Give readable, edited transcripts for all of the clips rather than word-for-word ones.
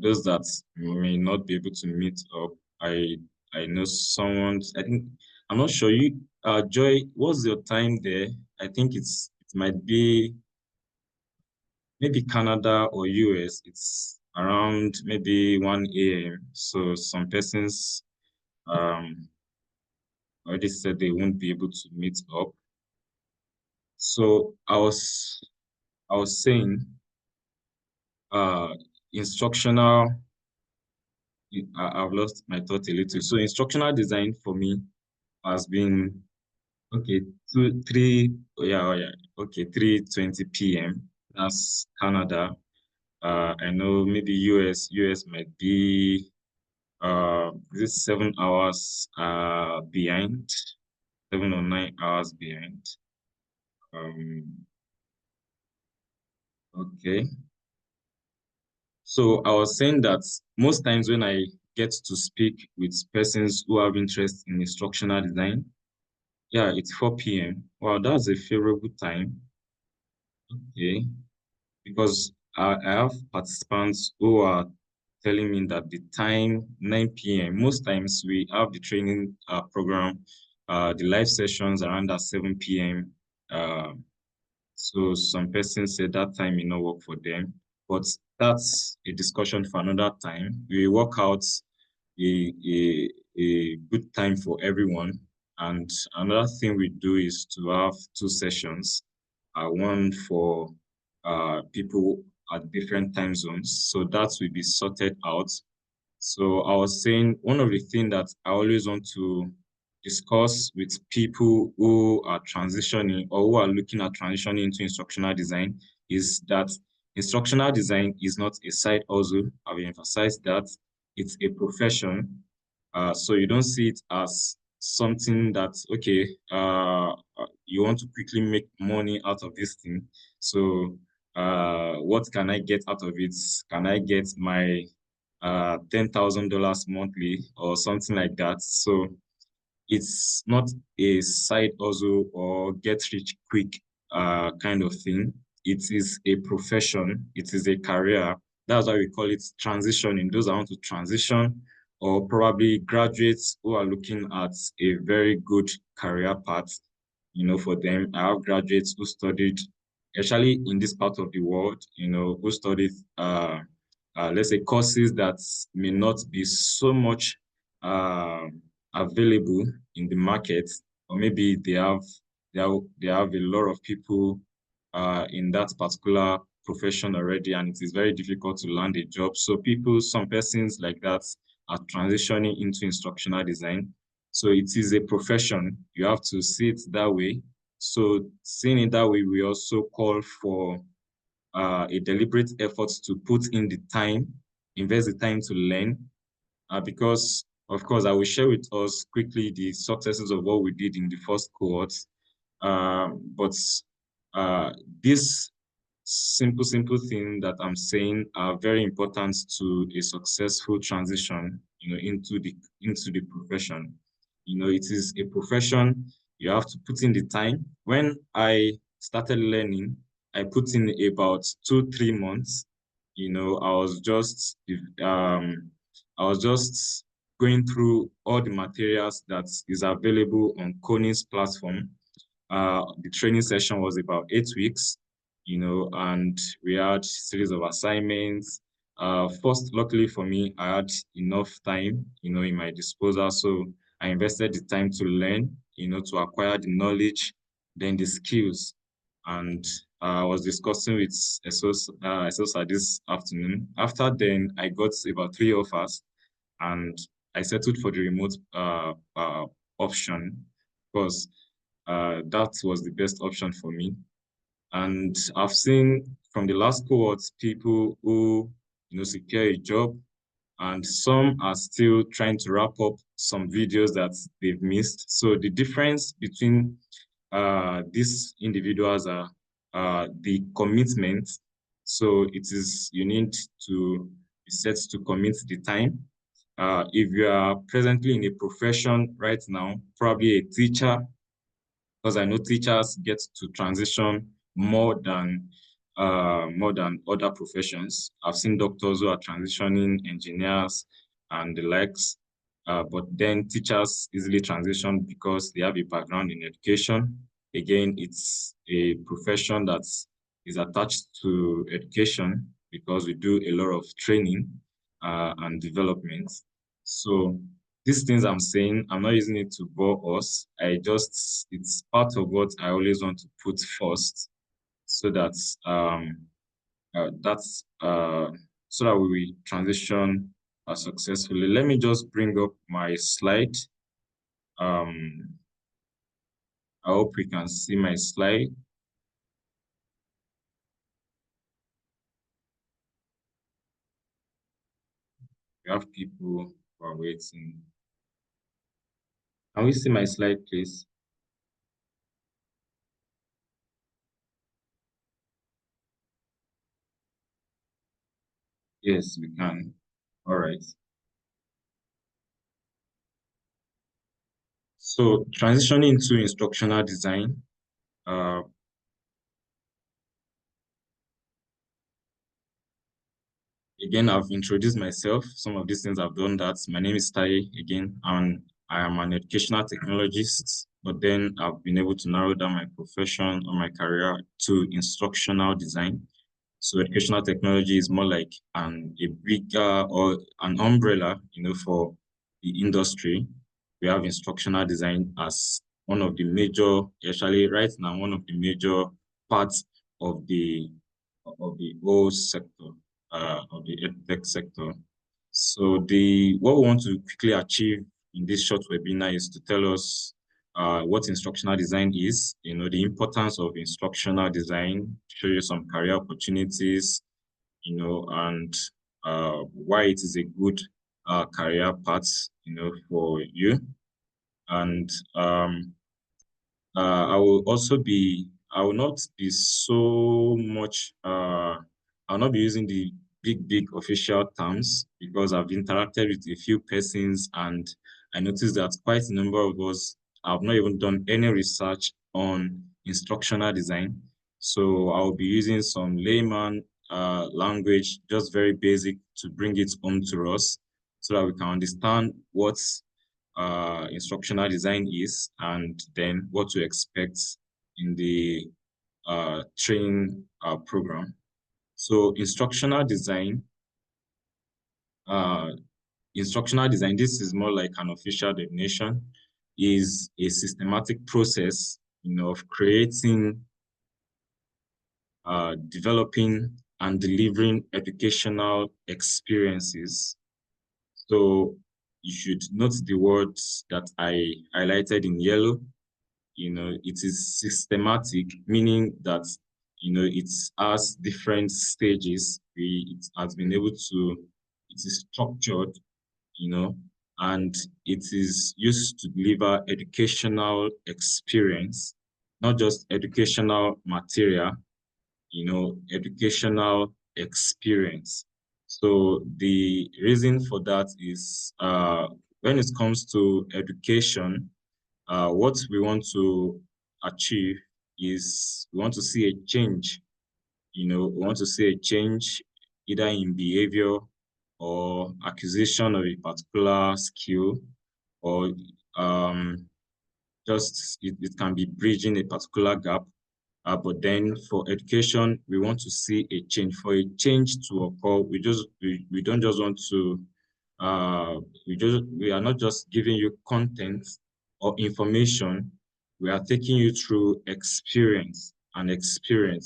those that may not be able to meet up, I I know someone. I think I'm not sure. Joy, what's your time there? I think it might be maybe Canada or US. It's around maybe 1 a.m. So some persons um already said they won't be able to meet up. So I was saying uh instructional. I've lost my thought a little. So instructional design for me has been okay, 3, yeah, oh yeah, okay, 3:20 p.m. That's Canada. I know maybe US might be is it 7 hours behind, 7 or 9 hours behind. Um, okay. So I was saying that most times when I get to speak with persons who have interest in instructional design, yeah, it's 4 p.m. Wow, that's a favorable time. Okay. Because I have participants who are telling me that the time 9 p.m. Most times we have the training program, the live sessions around at 7 p.m. Uh, so some persons say that time may not work for them, but that's a discussion for another time. We work out a good time for everyone. And another thing we do is to have two sessions, one for people at different time zones. So that will be sorted out. So I was saying one of the things that I always want to discuss with people who are transitioning or who are looking at transitioning into instructional design is that instructional design is not a side hustle. I will emphasize that it's a profession. So you don't see it as something that, okay, you want to quickly make money out of this thing. So what can I get out of it? Can I get my $10,000 monthly or something like that? So it's not a side hustle or get rich quick kind of thing. It is a profession. It is a career. That's why we call it transitioning. Those that want to transition or probably graduates who are looking at a very good career path, for them. I have graduates who studied, especially in this part of the world, who studied, let's say, courses that may not be so much available in the market, or maybe they have a lot of people in that particular profession already, and it is very difficult to land a job. So some persons like that are transitioning into instructional design. So it is a profession. You have to see it that way. So seeing it that way, we also call for a deliberate effort to put in the time, invest the time to learn, because of course I will share with us quickly the successes of what we did in the first cohort. But this simple thing that I'm saying are very important to a successful transition, into the profession. It is a profession. You have to put in the time. When I started learning, I put in about 2, 3 months. I was just um I was just going through all the materials that is available on Coning's platform. The training session was about 8 weeks, and we had series of assignments. First, luckily for me, I had enough time, in my disposal. So I invested the time to learn, to acquire the knowledge, then the skills. And I was discussing with Esosa this afternoon. After then, I got about 3 offers, and I settled for the remote option because that was the best option for me. And I've seen from the last cohort people who, secure a job, and some are still trying to wrap up some videos that they've missed. So the difference between these individuals are the commitment. So you need to be set to commit the time. If you are presently in a profession right now, probably a teacher, because I know teachers get to transition more than more than other professions. I've seen doctors who are transitioning, engineers and the likes. But then teachers easily transition because they have a background in education. Again, it's a profession that is attached to education because we do a lot of training and development. So these things I'm saying, I'm not using it to bore us. It's part of what I always want to put first so that that's so that we transition successfully. Let me just bring up my slide. Um, I hope we can see my slide. We have people who are waiting. Can we see my slide, please? Yes, we can. All right. So transitioning into instructional design. Uh, Again, I've introduced myself. Some of these things I've done that. My name is Tai again, and I am an educational technologist, but then I've been able to narrow down my profession or my career to instructional design. So educational technology is more like a bigger or an umbrella, for the industry. We have instructional design as one of the major, actually right now, one of the major parts of the whole sector, of the edtech sector. So what we want to quickly achieve in this short webinar is to tell us what instructional design is, the importance of instructional design, show you some career opportunities, and why it is a good career path, for you. And I will not be so much, I'll not be using the big official terms because I've interacted with a few persons and I noticed that quite a number of us have not even done any research on instructional design. So I'll be using some layman language, just very basic to bring it home to us so that we can understand what instructional design is and then what to expect in the training program. So uh, instructional design, this is more like an official definition, is a systematic process, of creating, developing and delivering educational experiences. So you should note the words that I highlighted in yellow. It is systematic, meaning that, it has different stages. It has been able to, it is structured, and it is used to deliver educational experience, not just educational material, educational experience. So the reason for that is when it comes to education, what we want to achieve is we want to see a change. We want to see a change either in behavior or acquisition of a particular skill, or just it can be bridging a particular gap. But then for education, we want to see a change. For a change to occur, we don't just want to we are not just giving you content or information. We are taking you through experience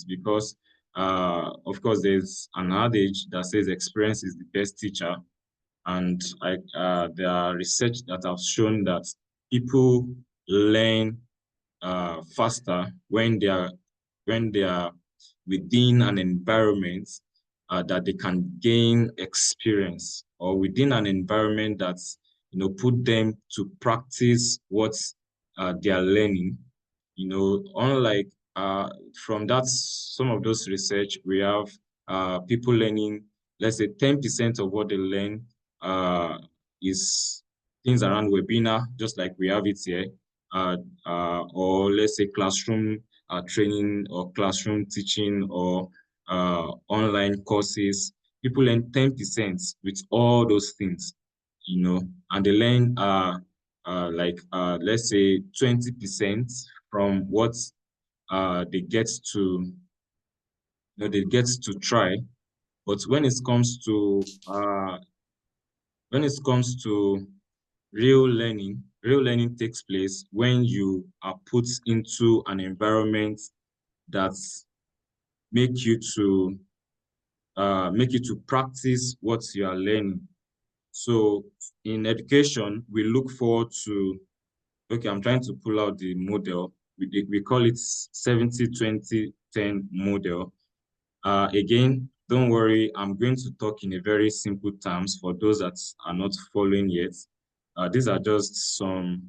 because of course there's an adage that says experience is the best teacher. And there are research that have shown that people learn faster when they are within an environment that they can gain experience, or within an environment that put them to practice what they are learning. Unlike from that some of those research, we have people learning, let's say 10% of what they learn is things around webinar, just like we have it here, or let's say classroom training or classroom teaching, or online courses. People learn 10% with all those things, and they learn let's say 20% from what they get to they get to try. But when it comes to real learning takes place when you are put into an environment that make you to make you to practice what you are learning. So in education, we look forward to, okay, I'm trying to pull out the model. We call it 70-20-10 model. Again, don't worry, I'm going to talk in a very simple terms for those that are not following yet. These are just some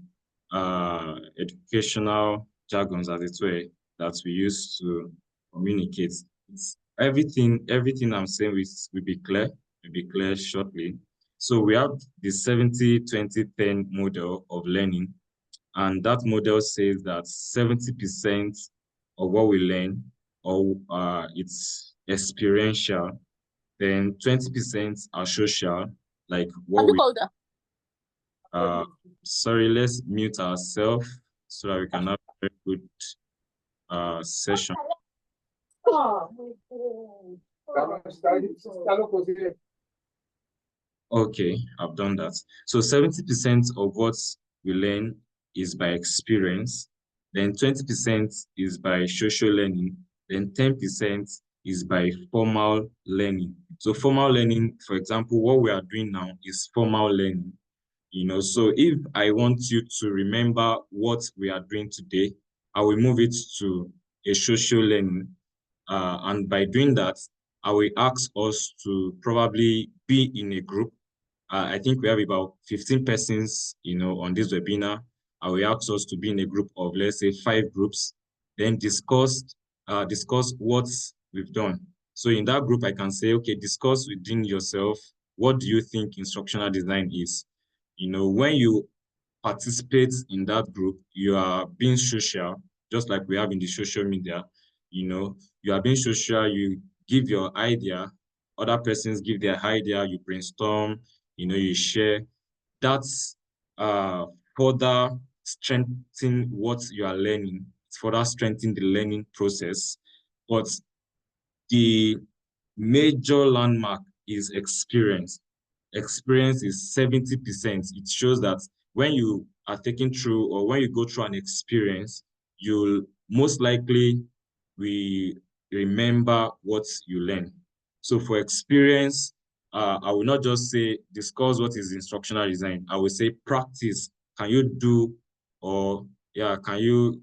educational jargons, as it were, that we use to communicate. Everything I'm saying will be clear shortly. So we have the 70-20-10 model of learning, and that model says that 70% of what we learn or it's experiential, then 20% are social, like what we uh sorry, let's mute ourselves so that we can have a very good session. Okay, I've done that. So 70% of what we learn is by experience, then 20% is by social learning, then 10% is by formal learning. So formal learning, for example, what we are doing now is formal learning. So if I want you to remember what we are doing today, I will move it to a social learning. And by doing that, I will ask us to probably be in a group. I think we have about 15 persons, on this webinar. I will ask us to be in a group of, let's say, 5 groups, then discuss what we've done. So in that group, I can say, okay, discuss within yourself, what do you think instructional design is? When you participate in that group, you are being social, just like we have in the social media. You are being social, you give your idea, other persons give their idea, you brainstorm, you share. That's further strengthening what you are learning. It's further strengthening the learning process. But the major landmark is experience. Experience is 70%. It shows that when you are taken through or when you go through an experience, you'll most likely remember what you learn. So for experience, I will not just say discuss what is instructional design. I will say practice. Can you do or yeah, can you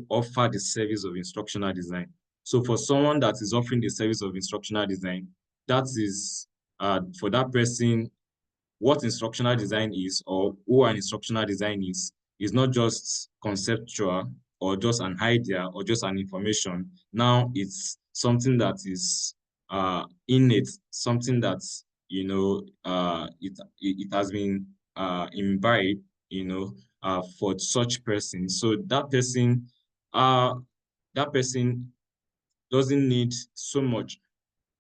offer the service of instructional design? So for someone that is offering the service of instructional design, that is for that person, what instructional design is or who an instructional design is not just conceptual or just an idea or just an information. Now it's something that is innate, something that it has been imbibed, for such person. So uh that person doesn't need so much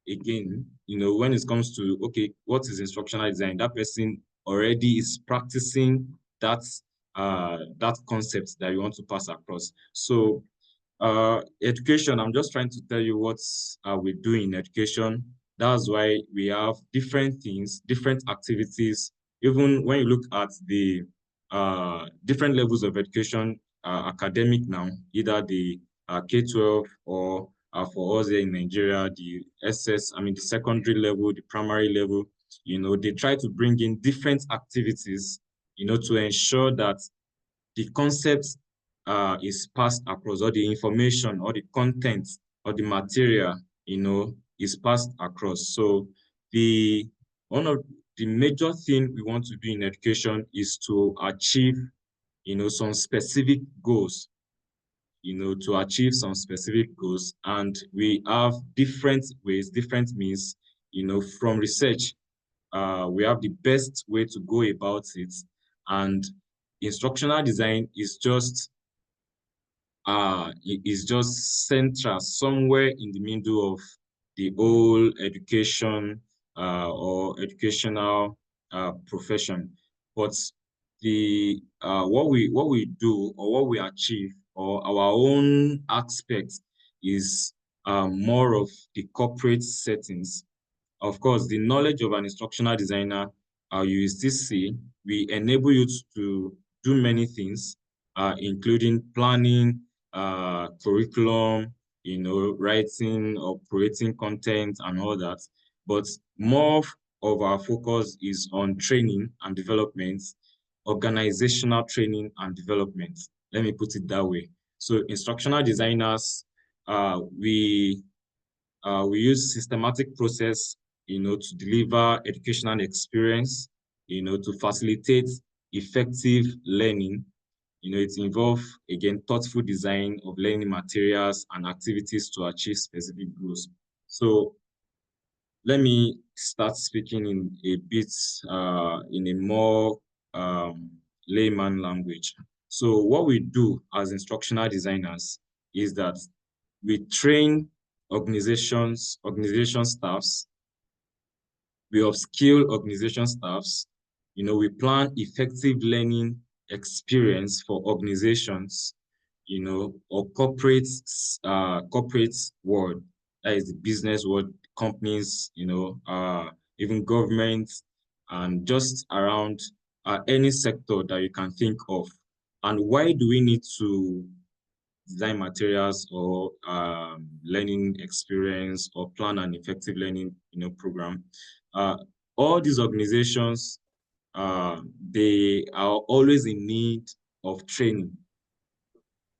again, when it comes to, okay, what is instructional design? That person already is practicing that concept that you want to pass across. So education, I'm just trying to tell you what we do in education. That's why we have different things, different activities. Even when you look at the different levels of education, academic now, either the K-12 or for us here in Nigeria, the the secondary level, the primary level, they try to bring in different activities, to ensure that the concept is passed across, or the information, or the content, or the material, is passed across. So one of the major thing we want to do in education is to achieve, some specific goals, to achieve some specific goals. And we have different ways, different means, from research. We have the best way to go about it. And instructional design is just central, somewhere in the middle of the whole education or educational profession. But the what we do or what we achieve or our own aspect is more of the corporate settings. Of course, the knowledge of an instructional designer, you will still see, we enable you to do many things, including planning, curriculum, writing or creating content and all that. But more of our focus is on training and development, organizational training and development. Let me put it that way. So instructional designers, we use systematic process, to deliver educational experience, to facilitate effective learning. It involves, again, thoughtful design of learning materials and activities to achieve specific goals. So let me start speaking in a bit, in a more layman language. So what we do as instructional designers is that we train organization staffs, we upskill organization staffs, we plan effective learning experience for organizations, or corporate world, that is the business world, companies, even governments, and just around any sector that you can think of. And why do we need to design materials or learning experience or plan an effective learning program? Uh, all these organizations, they are always in need of training.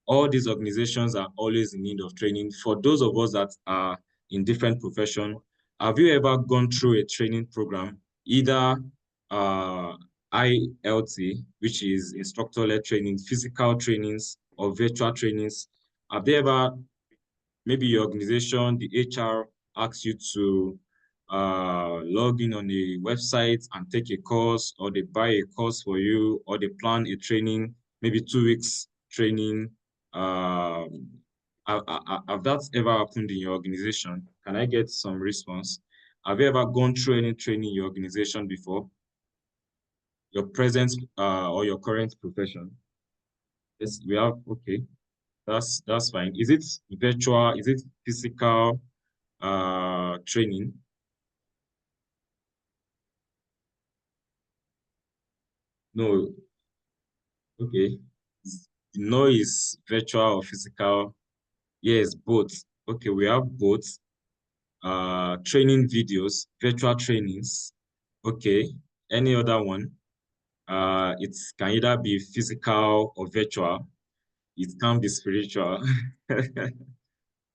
All these organizations are always in need of training. For those of us that are in different profession, have you ever gone through a training program, either uh, ILT, which is instructor-led training, physical trainings, or virtual trainings? Have they ever, maybe your organization, the HR asks you to log in on a website and take a course, or they buy a course for you, or they plan a training, maybe 2 weeks training. Have that ever happened in your organization? Can I get some response? Have you ever gone through any training in your organization before? Your present or your current profession? Yes, we have. Okay, that's fine. Is it virtual? Is it physical training? No. Okay. No is virtual or physical. Yes, both. Okay, we have both. Training videos, virtual trainings. Okay. Any other one? It can either be physical or virtual. It can be spiritual.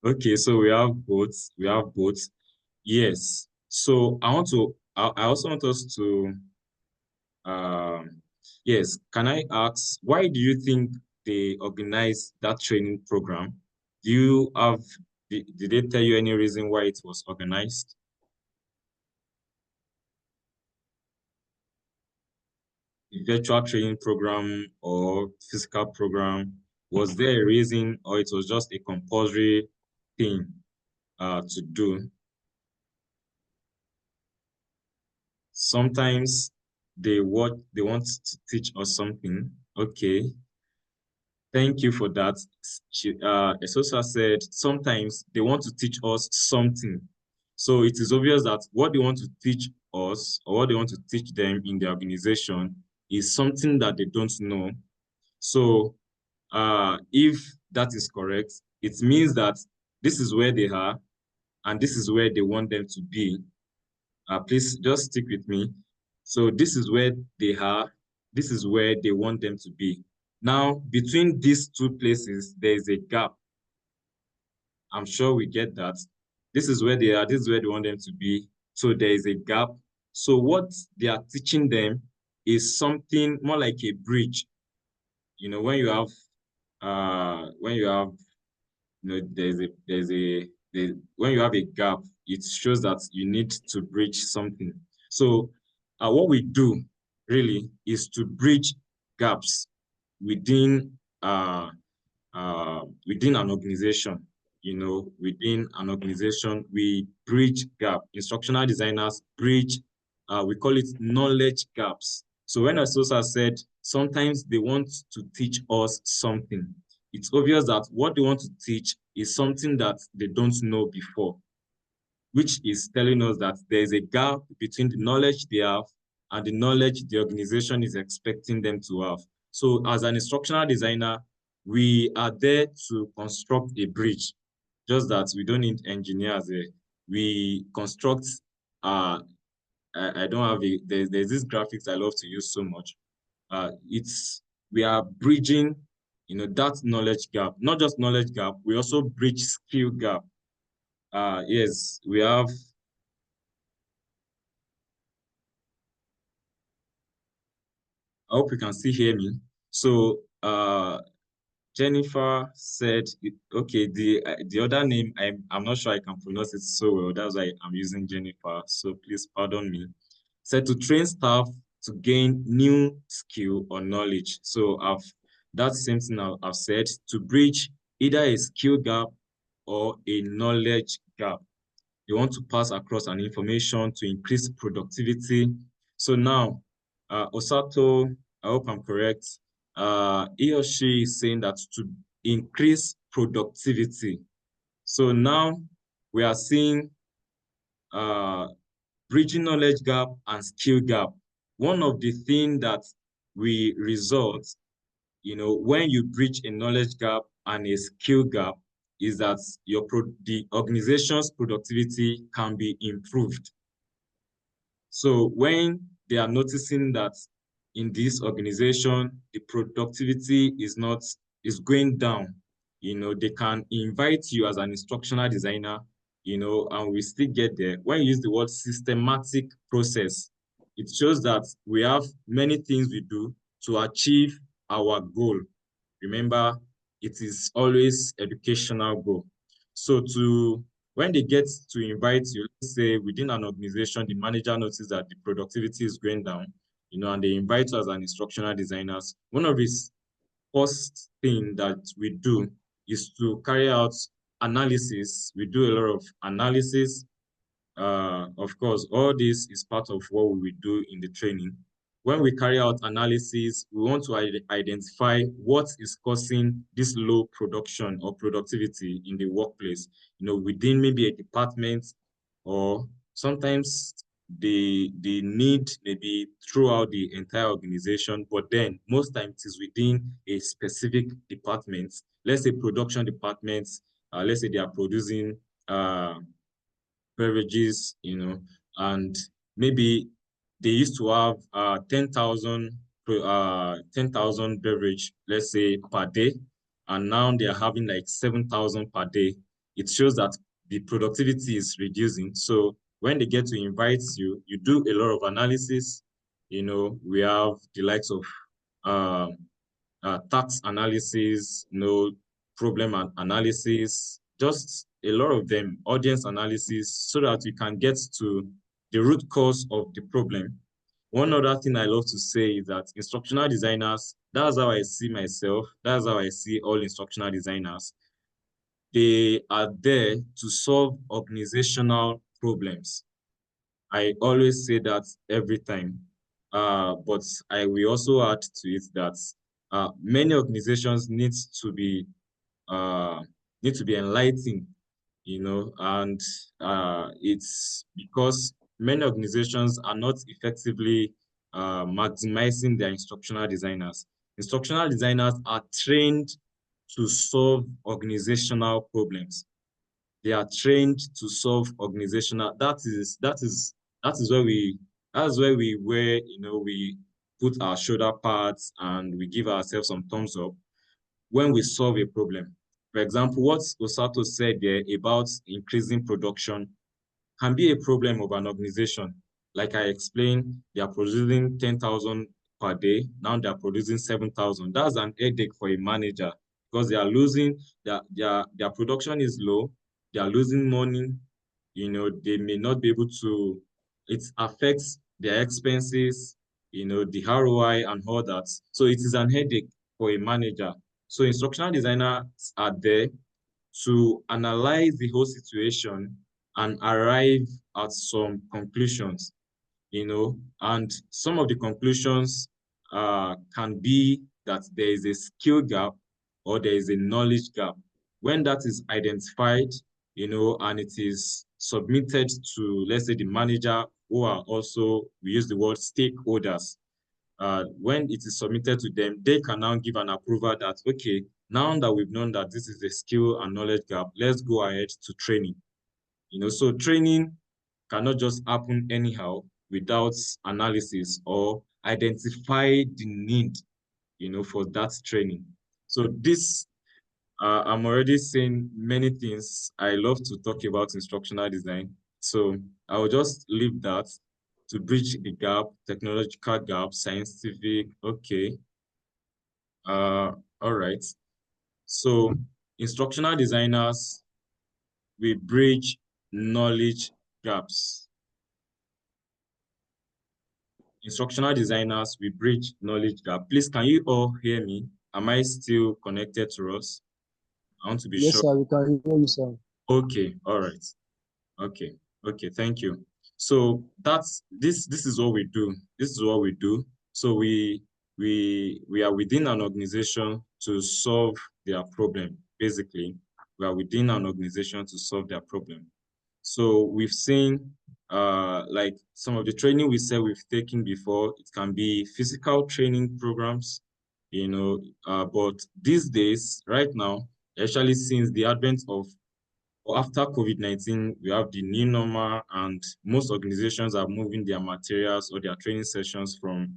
Okay, so we have both. We have both. Yes. So I also want us to, yes, can I ask, why do you think they organized that training program? Do you have, did they tell you any reason why it was organized? The virtual training program or physical program, was there a reason or it was just a compulsory thing to do? Sometimes they want to teach us something. Okay, thank you for that. Esosa said sometimes they want to teach us something. So it is obvious that what they want to teach us or what they want to teach them in the organization is something that they don't know. So if that is correct, it means that this is where they are and this is where they want them to be. Please just stick with me. So this is where they are. This is where they want them to be. Now, between these two places, there is a gap. I'm sure we get that. This is where they are. This is where they want them to be. So there is a gap. So what they are teaching them is something more like a bridge. When you have, when you have a gap, it shows that you need to bridge something. So what we do really is to bridge gaps within within an organization. within an organization, we bridge gap. Instructional designers bridge, we call it knowledge gaps. So when Asosa said sometimes they want to teach us something, it's obvious that what they want to teach is something that they don't know before, which is telling us that there's a gap between the knowledge they have and the knowledge the organization is expecting them to have. So as an instructional designer, we are there to construct a bridge, just that we don't need engineers there. We construct, I don't have there's this graphics I love to use so much. We are bridging, that knowledge gap, not just knowledge gap, we also bridge skill gap. Yes, we have. I hope you can still hear me. So, Jennifer said, okay, the other name, I'm not sure I can pronounce it so well. That's why I'm using Jennifer. So please pardon me. Said to train staff to gain new skill or knowledge. So that's same thing I've said, to bridge either a skill gap or a knowledge gap. They want to pass across an information to increase productivity. So now, Osato, I hope I'm correct, he or she is saying that to increase productivity. So now we are seeing uh, bridging knowledge gap and skill gap. One of the things that we result, when you bridge a knowledge gap and a skill gap, is that the organization's productivity can be improved. So when they are noticing that in this organization, the productivity is going down, they can invite you as an instructional designer, and we still get there. When you use the word systematic process, it shows that we have many things we do to achieve our goal. Remember, it is always educational goal. So when they get to invite you, let's say within an organization, the manager notices that the productivity is going down, and they invite us as an instructional designers. One of his first thing that we do is to carry out analysis. We do a lot of analysis. Of course, all this is part of what we will do in the training. When we carry out analysis, we want to identify what is causing this low production or productivity in the workplace, within maybe a department, or sometimes the need maybe throughout the entire organization, but then most times it is within a specific department. Let's say production departments, let's say they are producing beverages, and maybe they used to have 10,000 beverage, let's say, per day, and now they are having like 7,000 per day. It shows that the productivity is reducing. So when they get to invite you, you do a lot of analysis. We have the likes of um, tax analysis, problem analysis, just a lot of them, audience analysis, so that we can get to the root cause of the problem. One other thing I love to say is that instructional designers, that's how I see myself, that's how I see all instructional designers. They are there to solve organizational problems. I always say that every time. But I will also add to it that many organizations uh, need to be enlightened, and it's because many organizations are not effectively maximizing their instructional designers. Instructional designers are trained to solve organizational problems. They are trained to solve organizational. That is where we put our shoulder pads and we give ourselves some thumbs up when we solve a problem. For example, what Osato said there about increasing production can be a problem of an organization. Like I explained, they are producing 10,000 per day. Now they are producing 7,000. That's an headache for a manager because they are losing, their production is low. They are losing money. They may not be able to, it affects their expenses, the ROI and all that. So it is an headache for a manager. So instructional designers are there to analyze the whole situation and arrive at some conclusions, and some of the conclusions can be that there is a skill gap or there is a knowledge gap. When that is identified, and it is submitted to, let's say, the manager, who are also, we use the word stakeholders. When it is submitted to them, they can now give an approval that, okay, now that we've known that this is a skill and knowledge gap, let's go ahead to training. So training cannot just happen anyhow without analysis or identify the need, for that training. So this, I'm already saying many things. I love to talk about instructional design. So I will just leave that to bridge the gap, technological gap, scientific. Okay. All right. So instructional designers, we bridge knowledge gaps. Instructional designers, we bridge knowledge gap. Please, can you all hear me? Am I still connected to us? I want to be Yes, sure. sir, we can hear you, sir. Okay, all right. Okay, okay, thank you. So this is what we do. This is what we do. So we are within an organization to solve their problem. Basically, we are within an organization to solve their problem. So we've seen like some of the training we said we've taken before. It can be physical training programs, but these days, right now, especially since the advent of, or after COVID-19, we have the new normal, and most organizations are moving their materials or their training sessions from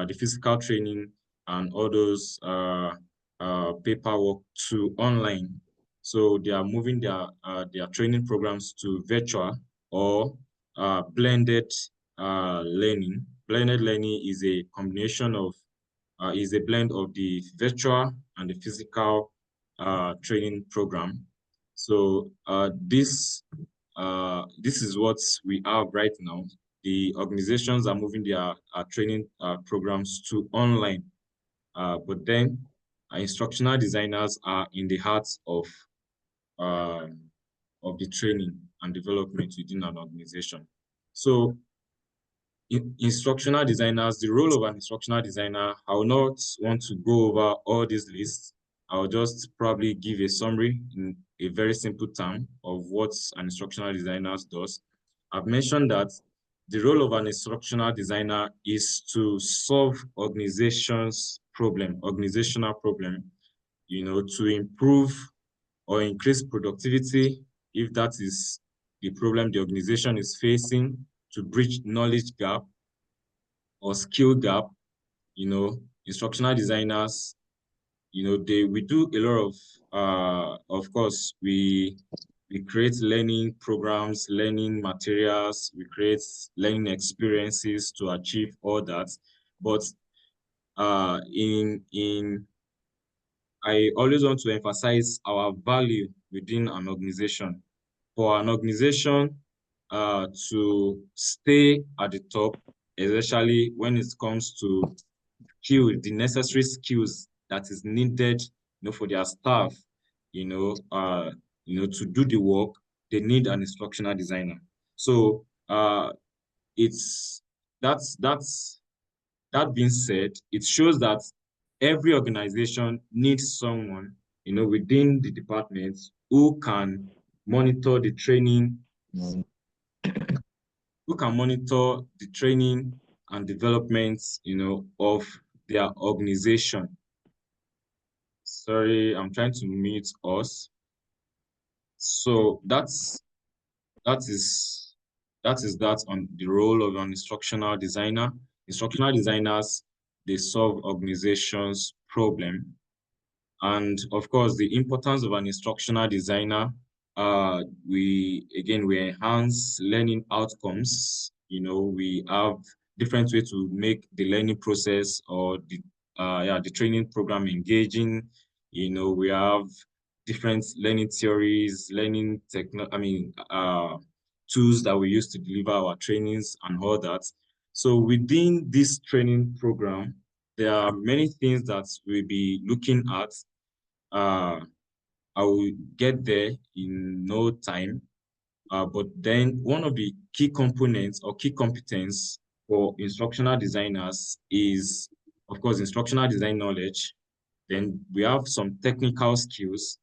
the physical training and all those paperwork to online. So they are moving their training programs to virtual or blended learning. Blended learning is a combination of is a blend of the virtual and the physical training program. So this is what we have right now. The organizations are moving their training programs to online, but then instructional designers are in the heart um, of the training and development within an organization. So instructional designers, the role of an instructional designer, I will not want to go over all these lists. I'll just probably give a summary in a very simple term of what an instructional designer does. I've mentioned that the role of an instructional designer is to solve organizational problem, to improve or increase productivity if that is the problem the organization is facing, to bridge knowledge gap or skill gap. Instructional designers, we do a lot of course, we create learning programs, learning materials, we create learning experiences to achieve all that. But in I always want to emphasize our value within an organization. For an organization to stay at the top, especially when it comes to the necessary skills that is needed, for their staff, to do the work, they need an instructional designer. So it's that's that being said, it shows that every organization needs someone, within the department who can monitor the training, and development, of their organization. Sorry, I'm trying to mute us. So that is that on the role of an instructional designer. Instructional designers, they solve organizations' problem. And of course, the importance of an instructional designer, we enhance learning outcomes. We have different ways to make the learning process or the training program engaging. We have different learning theories, learning tools that we use to deliver our trainings and all that. So within this training program, there are many things that we'll be looking at. Uh, I will get there in no time. But then one of the key components or key competence for instructional designers is, of course, instructional design knowledge. Then we have some technical skills.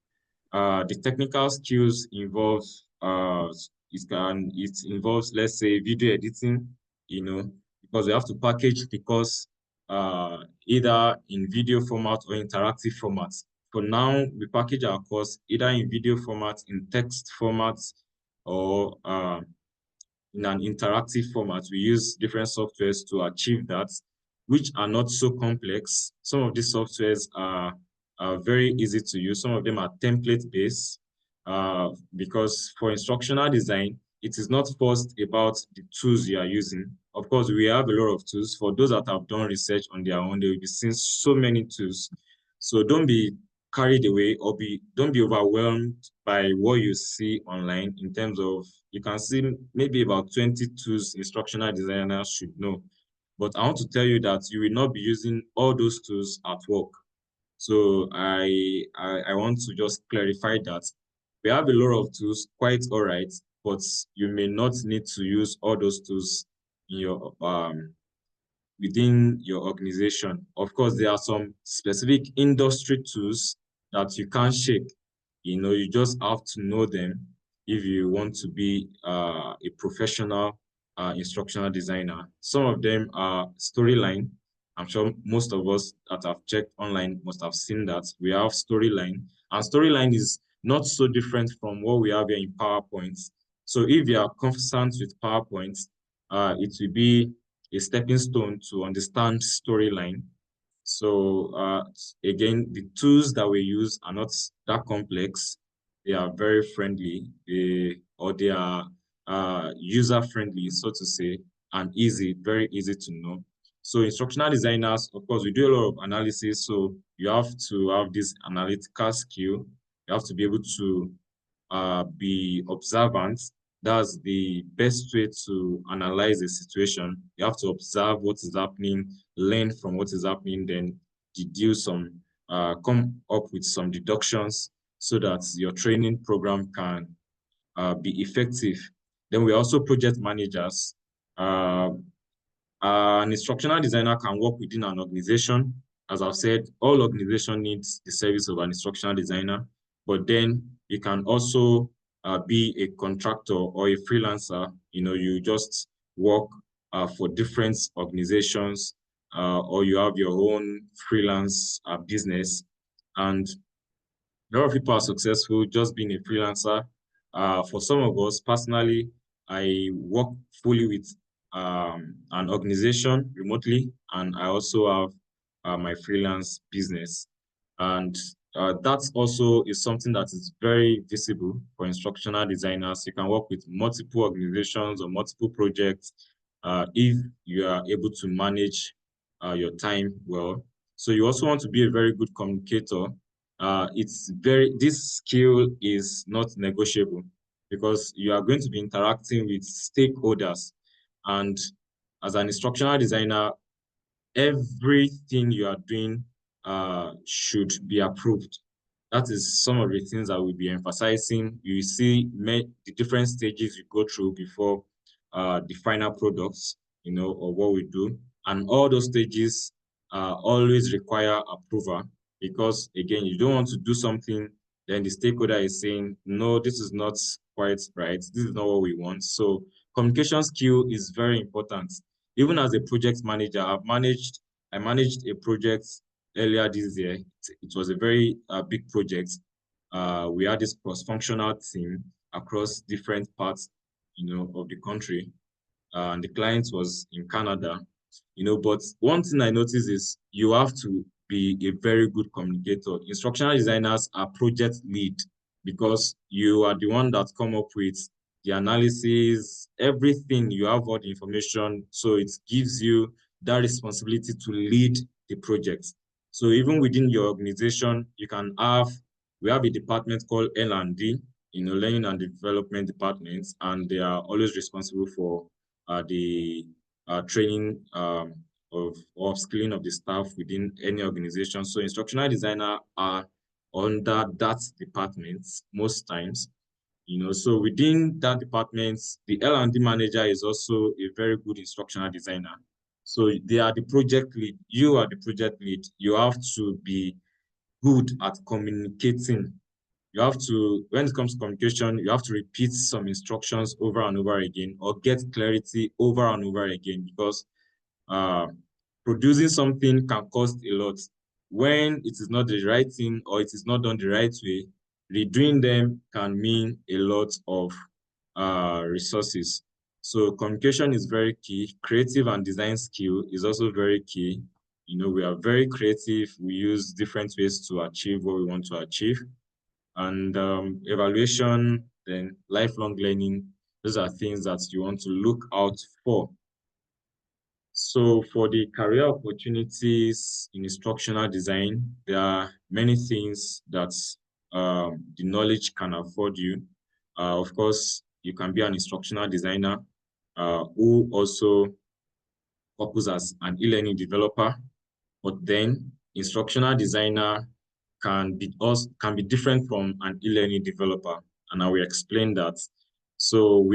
The technical skills involve it involves, let's say, video editing, you know, because we have to package the course either in video format or interactive format. For now, we package our course either in video format, in text format, or in an interactive format. We use different softwares to achieve that, which are not so complex. Some of these softwares are very easy to use. Some of them are template based because for instructional design, it is not first about the tools you are using. Of course, we have a lot of tools. For those that have done research on their own, they will be seeing so many tools. So don't be carried away or don't be overwhelmed by what you see online in terms of you can see maybe about 20 tools instructional designers should know. But I want to tell you that you will not be using all those tools at work. So I want to just clarify that we have a lot of tools, quite all right, but you may not need to use all those tools in your within your organization. Of course, there are some specific industry tools that you can't shake. You know, you just have to know them if you want to be a professional instructional designer. Some of them are Storyline. I'm sure most of us that have checked online must have seen that. We have Storyline, and Storyline is not so different from what we have here in PowerPoint. So if you are conversant with PowerPoint, it will be a stepping stone to understand Storyline. So again, the tools that we use are not that complex. They are very friendly, or they are user friendly, so to say, and easy, very easy to know. So instructional designers, of course, we do a lot of analysis. So you have to have this analytical skill. You have to be able to be observant. That's the best way to analyze a situation. You have to observe what is happening, learn from what is happening, then deduce come up with some deductions so that your training program can be effective. Then we also project managers. Uh, an instructional designer can work within an organization. As I've said, all organization needs the service of an instructional designer, but then you can also be a contractor or a freelancer. You know, you just work for different organizations, or you have your own freelance business. And a lot of people are successful just being a freelancer. For some of us, personally, I work fully with an organization remotely, and I also have my freelance business. And that also is something that is very visible for instructional designers. You can work with multiple organizations or multiple projects if you are able to manage your time well. So you also want to be a very good communicator. This skill is not negotiable because you are going to be interacting with stakeholders. And as an instructional designer, everything you are doing should be approved. That is some of the things that we'll be emphasizing. You see the different stages you go through before the final products, you know, or what we do. And all those stages always require approval because, again, you don't want to do something, then the stakeholder is saying, no, this is not quite right. This is not what we want. So communication skill is very important. Even as a project manager, I managed a project earlier this year. It was a very big project. We had this cross-functional team across different parts, you know, of the country. And the client was in Canada, you know, but one thing I noticed is you have to be a very good communicator. Instructional designers are project lead because you are the one that come up with the analysis, everything, you have all the information. So it gives you that responsibility to lead the project. So even within your organization, we have a department called L&D, you know, learning and development departments, and they are always responsible for the training of skilling of the staff within any organization. So instructional designer are under that department most times. So within that department, the L&D manager is also a very good instructional designer. So they are the project lead. You are the project lead. You have to be good at communicating. You have to, when it comes to communication, you have to repeat some instructions over and over again or get clarity over and over again because uh, producing something can cost a lot. When it is not the right thing or it is not done the right way, redoing them can mean a lot of resources. So communication is very key. Creative and design skill is also very key. We are very creative. We use different ways to achieve what we want to achieve. And evaluation, then lifelong learning, those are things that you want to look out for. So for the career opportunities in instructional design, there are many things that the knowledge can afford you. Of course, you can be an instructional designer who also purpose as an e-learning developer, but then instructional designer can be different from an e-learning developer, and I will explain that. So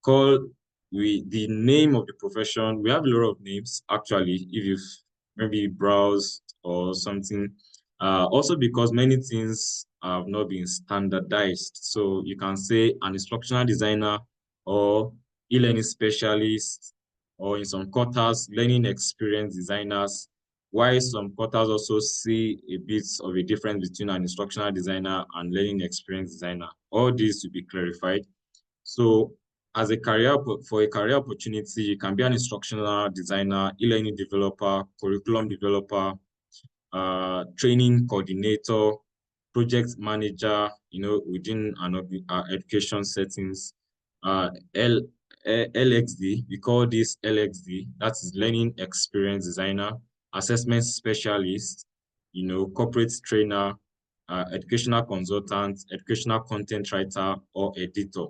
call the name of the profession. We have a lot of names actually. If you've maybe browsed or something, also because many things have not been standardized. So you can say an instructional designer or e-learning specialist, or in some quarters, learning experience designers, while some quarters also see a bit of a difference between an instructional designer and learning experience designer. All these to be clarified. So as a for a career opportunity, you can be an instructional designer, e-learning developer, curriculum developer, training coordinator, project manager, within an education settings, L LXD, we call this LXD, that is learning experience designer, assessment specialist, corporate trainer, educational consultant, educational content writer, or editor.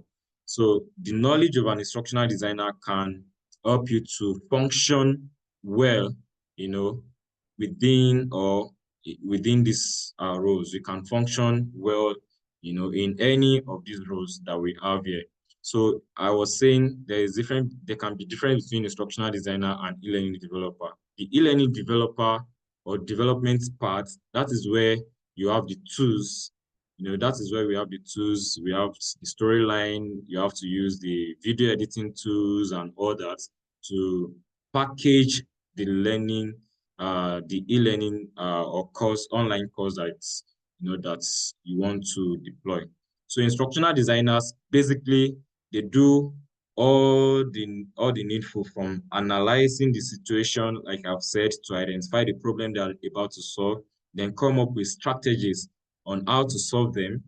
So the knowledge of an instructional designer can help you to function well, you know, within these roles. You can function well, in any of these roles that we have here. So I was saying there can be difference between instructional designer and e-learning developer. The e-learning developer or development part, that is where you have the tools. That is where we have the tools. We have the storyline. You have to use the video editing tools and all that to package the learning, the e-learning or online course that you want to deploy. So instructional designers basically they do all the needful, from analyzing the situation, like I've said, to identify the problem they are about to solve, then come up with strategies on how to solve them,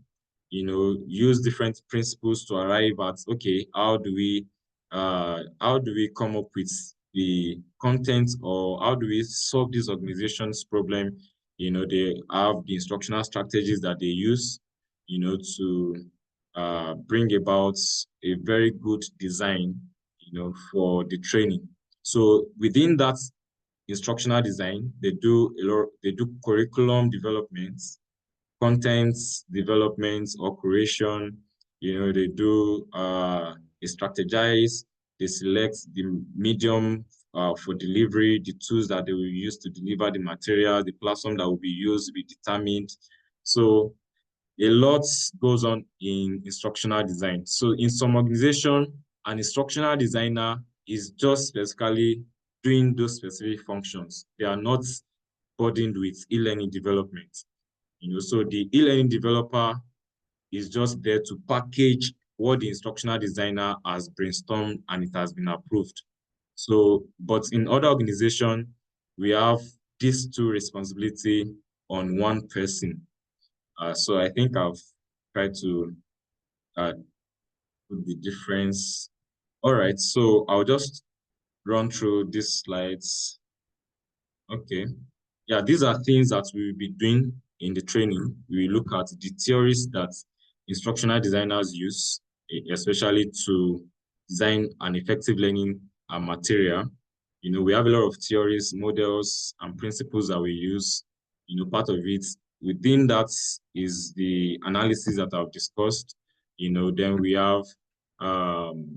use different principles to arrive at, okay, how do we come up with the content, or how do we solve this organization's problem? They have the instructional strategies that they use, to bring about a very good design, for the training. So within that instructional design, they do curriculum development, content development or creation. They do they strategize, they select the medium for delivery, the tools that they will use to deliver the material, the platform that will be used will be determined. So a lot goes on in instructional design. So in some organization, an instructional designer is just basically doing those specific functions. They are not burdened with e-learning development. So the e-learning developer is just there to package what the instructional designer has brainstormed and it has been approved. So, but in other organizations, we have these two responsibility on one person. So I think I've tried to uh, put the difference. All right, so I'll just run through these slides. Okay. Yeah, these are things that we will be doing in the training. We look at the theories that instructional designers use, especially to design an effective learning material. We have a lot of theories, models, and principles that we use. Part of it within that is the analysis that I've discussed. Then we have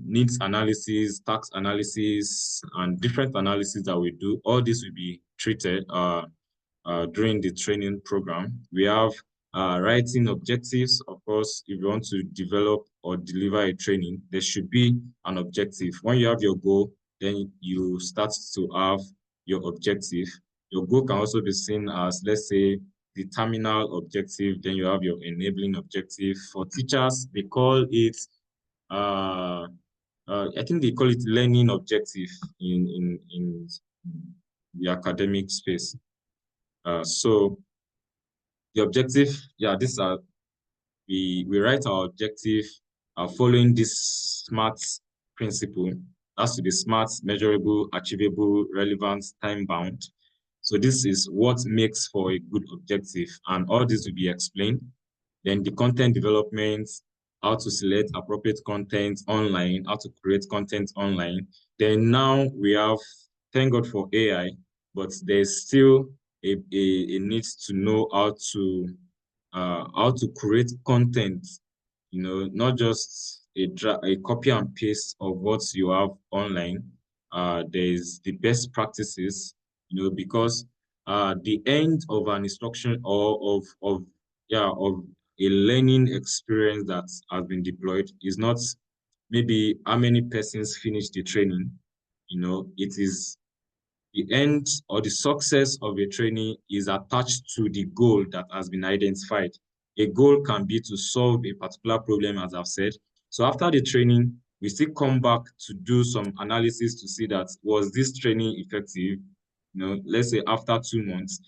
needs analysis, tax analysis, and different analysis that we do. All this will be treated during the training program. We have writing objectives. Of course, if you want to develop or deliver a training, there should be an objective. When you have your goal, then you start to have your objective. Your goal can also be seen as, let's say, the terminal objective. Then you have your enabling objective. For teachers, they call it, I think they call it learning objective in the academic space. So the objective, yeah, these are we write our objective following this SMART principle. That's to be smart, measurable, achievable, relevant, time bound. So this is what makes for a good objective, and all this will be explained. Then the content development, how to select appropriate content online, how to create content online. Then now we have, thank God for AI, but there's still a need to know how to create content, not just a copy and paste of what you have online. There's the best practices, because the end of an instruction or of a learning experience that has been deployed is not maybe how many persons finish the training. It is the end or the success of a training is attached to the goal that has been identified. A goal can be to solve a particular problem, as I've said. So after the training, we still come back to do some analysis to see that was this training effective? Let's say after 2 months,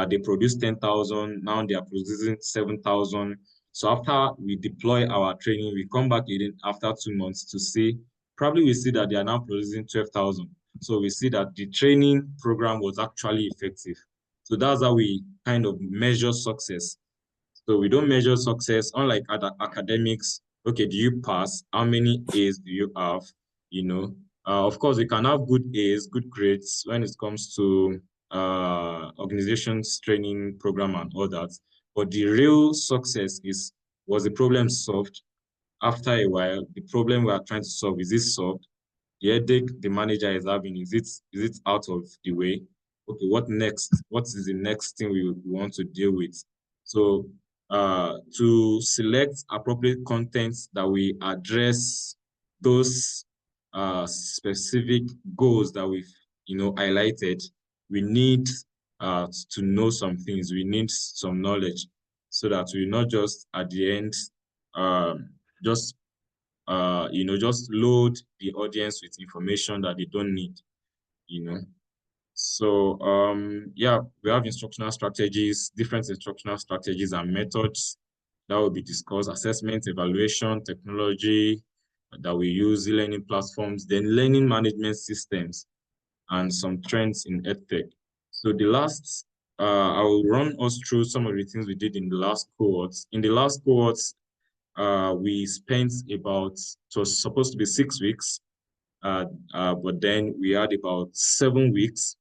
they produced 10,000, now they are producing 7,000. So after we deploy our training, we come back again after 2 months to see, probably we see that they are now producing 12,000. So we see that the training program was actually effective. So that's how we kind of measure success. So we don't measure success, unlike other academics. Okay, do you pass? How many A's do you have? Of course, we can have good A's, good grades when it comes to organizations training program and all that. But the real success was the problem solved? After a while, the problem we are trying to solve, is it solved? The headache the manager is having, is it out of the way? Okay, what next? What is the next thing we want to deal with? So to select appropriate content that we address those specific goals that we've highlighted, we need to know some things. We need some knowledge so that we not just at the end just just load the audience with information that they don't need, you know. So yeah, we have instructional strategies, different instructional strategies and methods that will be discussed: assessment, evaluation, technology that we use, e-learning platforms, then learning management systems, and some trends in EdTech. So the last, I will run us through some of the things we did in the last cohorts. In the last cohorts, we spent about, it was supposed to be 6 weeks, but then we had about 7 weeks.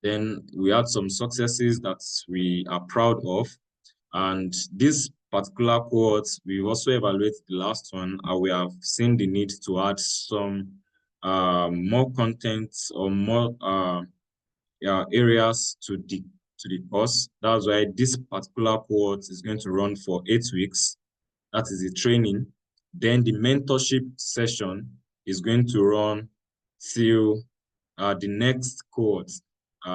Then we had some successes that we are proud of. And this particular cohort, we also evaluated the last one, and we have seen the need to add some more content or more areas to the course. That's why this particular cohort is going to run for 8 weeks. That is the training. Then the mentorship session is going to run till the next cohort.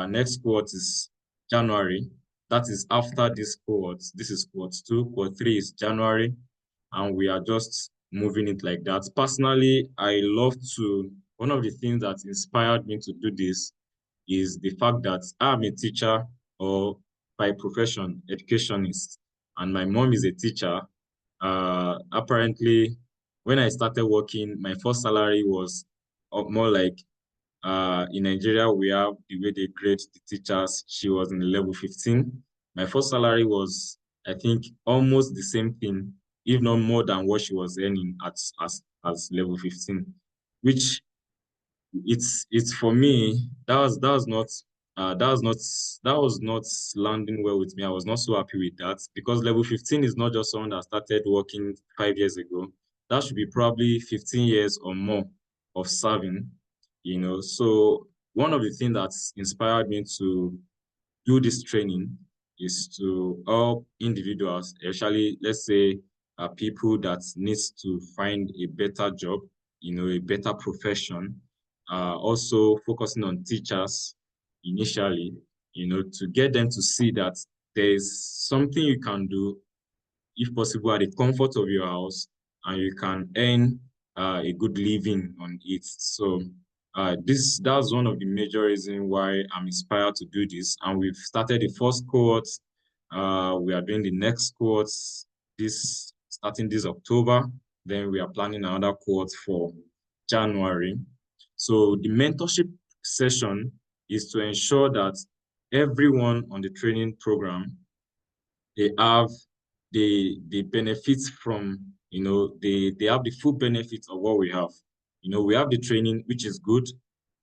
Next cohort is January. That is after this cohort. This is cohort 2. Cohort 3 is January. And we are just moving it like that. Personally, one of the things that inspired me to do this is the fact that I'm a teacher, or by profession, educationist, and my mom is a teacher. Apparently, when I started working, my first salary was more like, in Nigeria, we have the way they grade the teachers. She was in level 15. My first salary was, I think, almost the same thing, if not more than what she was earning as level 15, which it's for me, that was not that was not landing well with me. I was not so happy with that because level 15 is not just someone that started working 5 years ago. That should be probably 15 years or more of serving, So one of the things that inspired me to do this training is to help individuals, especially let's say people that needs to find a better job, a better profession. Also focusing on teachers initially, to get them to see that there is something you can do if possible, at the comfort of your house, and you can earn a good living on it. So that's one of the major reasons why I'm inspired to do this. And we've started the first cohort. We are doing the next cohort this starting this October. Then we are planning another cohort for January. So the mentorship session is to ensure that everyone on the training program they have they benefit from they have the full benefits of what we have. We have the training, which is good.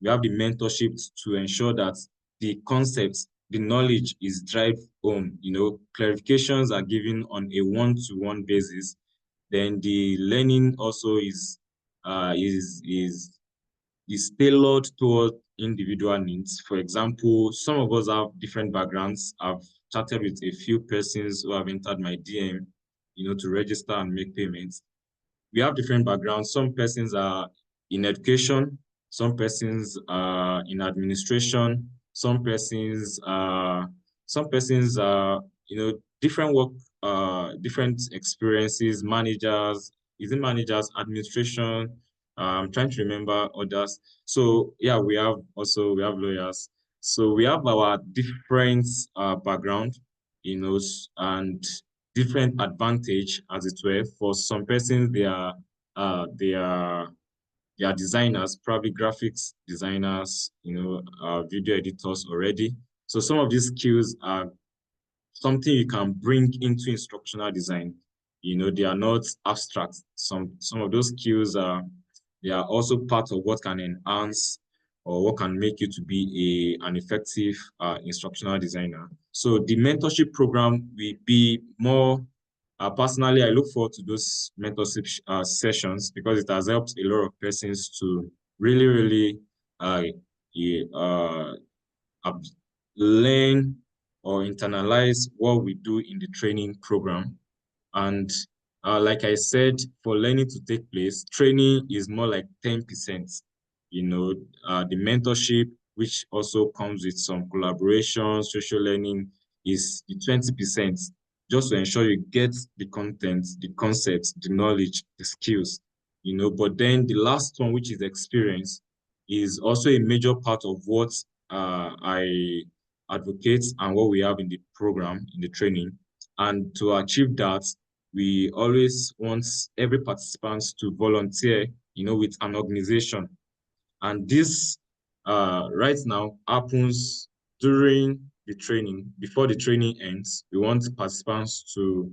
We have the mentorship to ensure that the concepts, the knowledge is drive home. Clarifications are given on a one-to-one basis. Then the learning also is tailored toward individual needs. For example, some of us have different backgrounds. I've chatted with a few persons who have entered my DM, to register and make payments. We have different backgrounds. Some persons are in education, some persons are in administration, some persons are different work, different experiences, managers, is it managers, administration. I'm trying to remember others. So yeah, we have lawyers. So we have our different background, and different advantage, as it were. For some persons, uh, they are they are designers, probably graphics designers, video editors already. So some of these skills are something you can bring into instructional design. They are not abstract. Some of those skills they are also part of what can enhance or what can make you to be an effective instructional designer. So the mentorship program will be more personally, I look forward to those mentorship sessions because it has helped a lot of persons to really, really uh, yeah, learn or internalize what we do in the training program. And like I said, for learning to take place, training is more like 10%. The mentorship, which also comes with some collaboration, social learning, is the 20%, just to ensure you get the content, the concepts, the knowledge, the skills. But then the last one, which is experience, is also a major part of what I advocate and what we have in the program, in the training. And to achieve that, we always want every participant to volunteer, with an organization. And this right now happens during the training. Before the training ends, we want participants to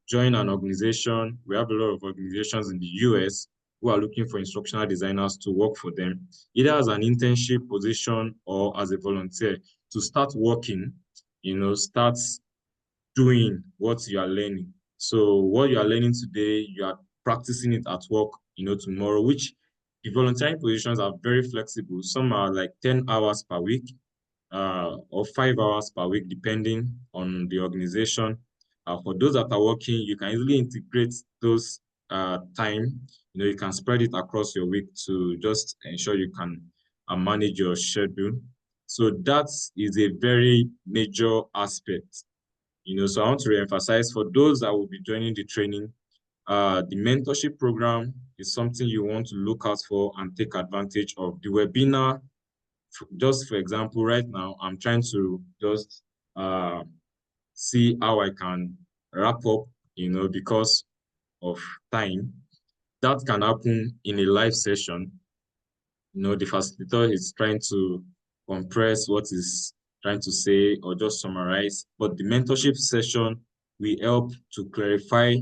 join an organization. We have a lot of organizations in the US who are looking for instructional designers to work for them, either as an internship position or as a volunteer to start working, start doing what you are learning. So what you are learning today, you are practicing it at work, tomorrow, which the volunteering positions are very flexible. Some are like 10 hours per week, or 5 hours per week, depending on the organization. For those that are working, you can easily integrate those time. You can spread it across your week to just ensure you can manage your schedule. So that is a very major aspect. So I want to reemphasize for those that will be joining the training, the mentorship program is something you want to look out for and take advantage of. The webinar, just for example, right now, I'm trying to just see how I can wrap up, because of time. That can happen in a live session. The facilitator is trying to compress what is trying to say or just summarize, but the mentorship session will help to clarify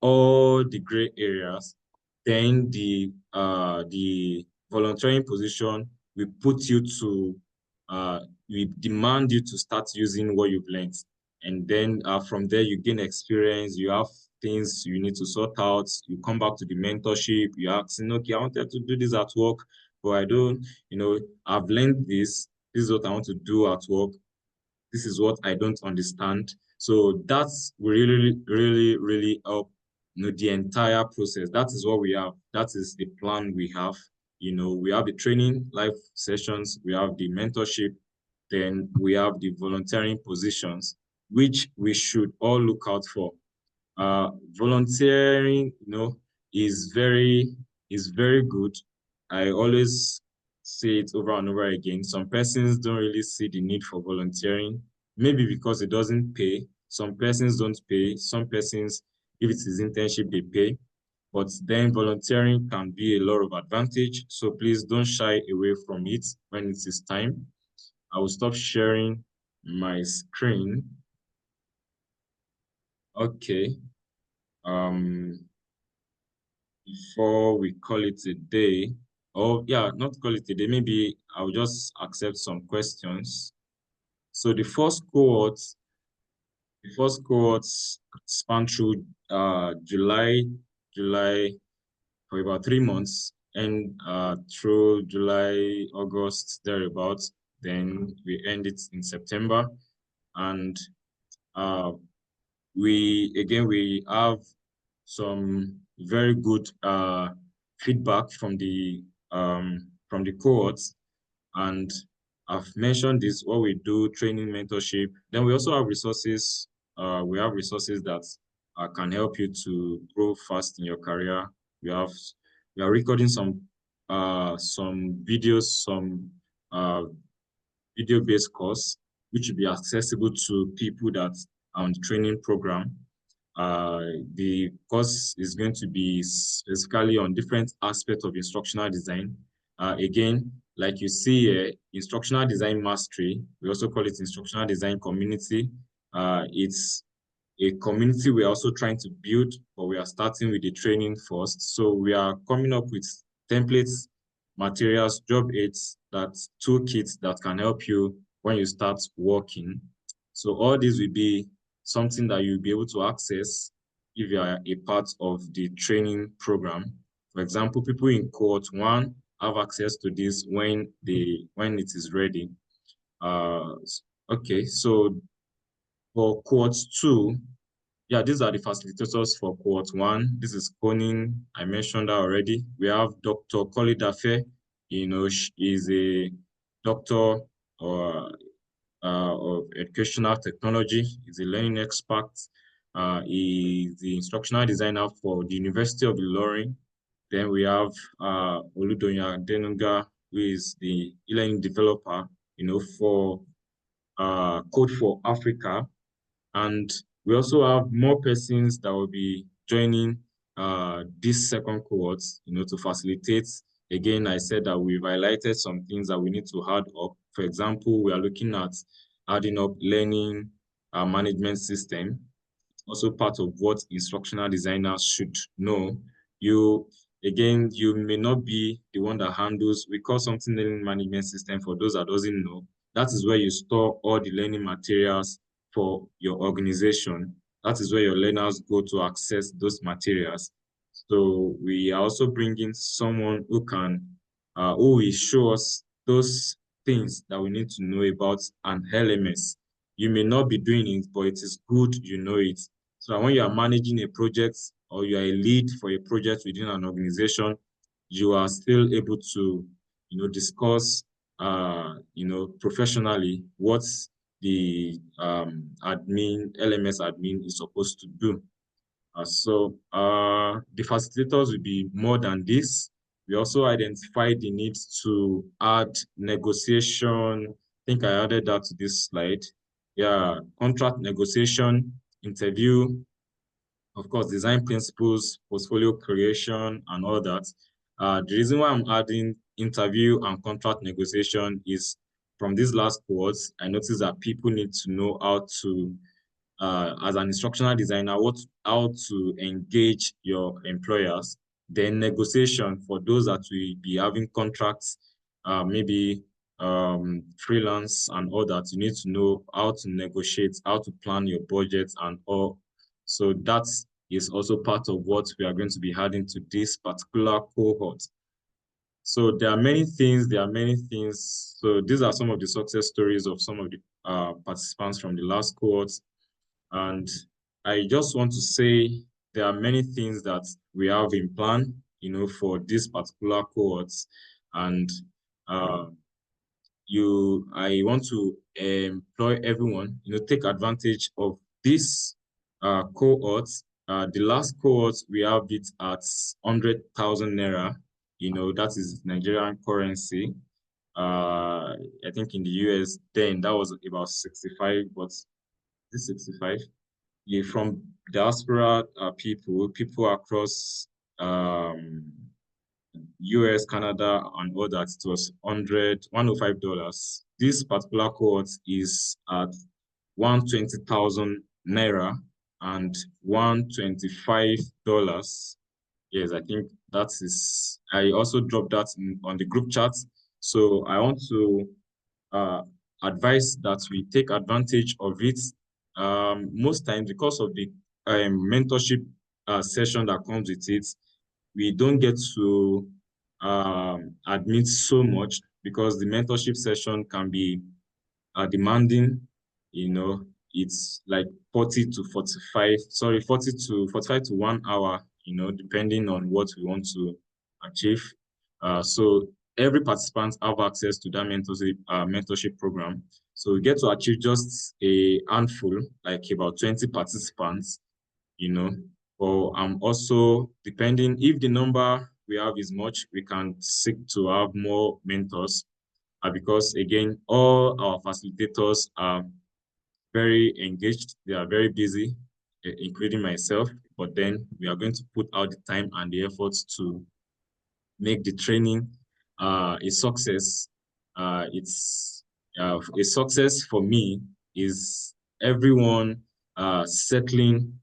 all the gray areas. Then the volunteering position will put you to uh, we demand you to start using what you've learned. And then from there, you gain experience, you have things you need to sort out. You come back to the mentorship, you're asking, okay, I wanted to do this at work, but I don't, I've learned this. This is what I want to do at work. This is what I don't understand. So that's really, really, really help, the entire process. That is what we have. That is the plan we have. We have the training, live sessions, we have the mentorship, then we have the volunteering positions, which we should all look out for. Volunteering, is very is very good. I always say it over and over again. Some persons don't really see the need for volunteering, maybe because it doesn't pay. Some persons don't pay. Some persons, if it is internship, they pay. But then volunteering can be a lot of advantage. So please don't shy away from it when it is time. I will stop sharing my screen. Okay. Um, before we call it a day, or yeah, not call it a day, maybe I'll just accept some questions. So the first cohort span through July for about 3 months, and through July, August, thereabouts. Then we end it in September, and uh, we have some very good feedback from the cohorts, and I've mentioned this, what we do, training, mentorship. Then we also have resources. We have resources that can help you to grow fast in your career. We are recording some videos, some uh, video-based course, which will be accessible to people that are on the training program. Uh, the course is going to be specifically on different aspects of instructional design. Again, like you see here, instructional design mastery, we also call it instructional design community. It's a community we're also trying to build, but we are starting with the training first. So we are coming up with templates, materials, job aids, that toolkits that can help you when you start working. So all this will be something that you'll be able to access if you are a part of the training program. For example, people in cohort 1 have access to this when it is ready. Uh, okay, so for cohort 2, yeah, these are the facilitators for cohort 1. This is Conin. I mentioned that already. We have Dr. Koli Dafe. She is a doctor or of educational technology. He's a learning expert. He's the instructional designer for the University of Ilorin. Then we have Oludonya Denunga, who is the e-learning developer, for Code for Africa. And we also have more persons that will be joining this second cohort, to facilitate. Again, I said that we've highlighted some things that we need to add up. For example, we are looking at adding up learning management system, also part of what instructional designers should know. You may not be the one that handles, we call something learning management system for those that doesn't know. That is where you store all the learning materials for your organization. That is where your learners go to access those materials. So we are also bringing someone who will show us those things that we need to know about an LMS. You may not be doing it, but it is good you know it. So when you are managing a project or you are a lead for a project within an organization, you are still able to, discuss, professionally what the LMS admin is supposed to do. The facilitators will be more than this. We also identified the need to add negotiation. I think I added that to this slide. Yeah, contract negotiation, interview, of course, design principles, portfolio creation, and all that. The reason why I'm adding interview and contract negotiation is from these last quotes, I noticed that people need to know how to as an instructional designer, how to engage your employers. Then negotiation for those that will be having contracts, maybe freelance and all that, you need to know how to negotiate, how to plan your budget and all. So that is also part of what we are going to be adding to this particular cohort. So there are many things, there are many things. So these are some of the success stories of some of the participants from the last cohort. And I just want to say there are many things that we have in plan, for this particular cohort. And uh, I want to employ everyone, take advantage of this cohort. The last cohort, we have it at 100,000 naira, that is Nigerian currency. I think in the US then that was about 65, but this 65? Yeah, from diaspora people across US, Canada, and all that, it was $105. This particular cohort is at 120,000 naira and $125. Yes, I think that is. I also dropped that on the group chat. So I want to uh, advise that we take advantage of it. Most times, because of the mentorship session that comes with it, we don't get to admit so much because the mentorship session can be demanding, you know, it's like 40 to 45, sorry, 40 to 45 to 1 hour, depending on what we want to achieve. So every participant have access to that mentorship program. So we get to achieve just a handful, like about 20 participants, you know. Or also, depending if the number we have is much, we can seek to have more mentors because again, all our facilitators are very engaged. They are very busy, including myself. But then we are going to put out the time and the efforts to make the training a success. It's a success for me is everyone settling,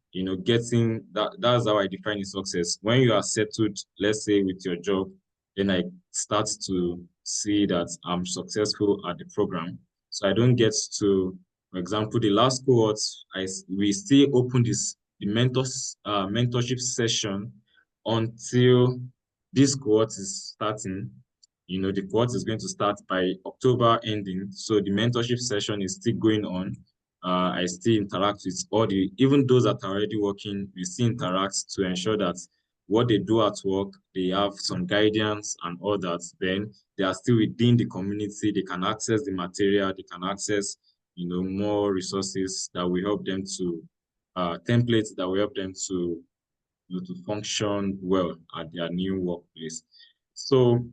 getting that. That's how I define a success. When you are settled, let's say with your job, then I start to see that I'm successful at the program. So I don't get to, for example, the last cohort, we still open the mentorship session until this cohort is starting. The cohort is going to start by October ending. So the mentorship session is still going on. I still interact with even those that are already working, we still interact to ensure that what they do at work, they have some guidance and all that. Then they are still within the community. They can access the material. They can access, more resources that will help them to, templates that will help them to function well at their new workplace. So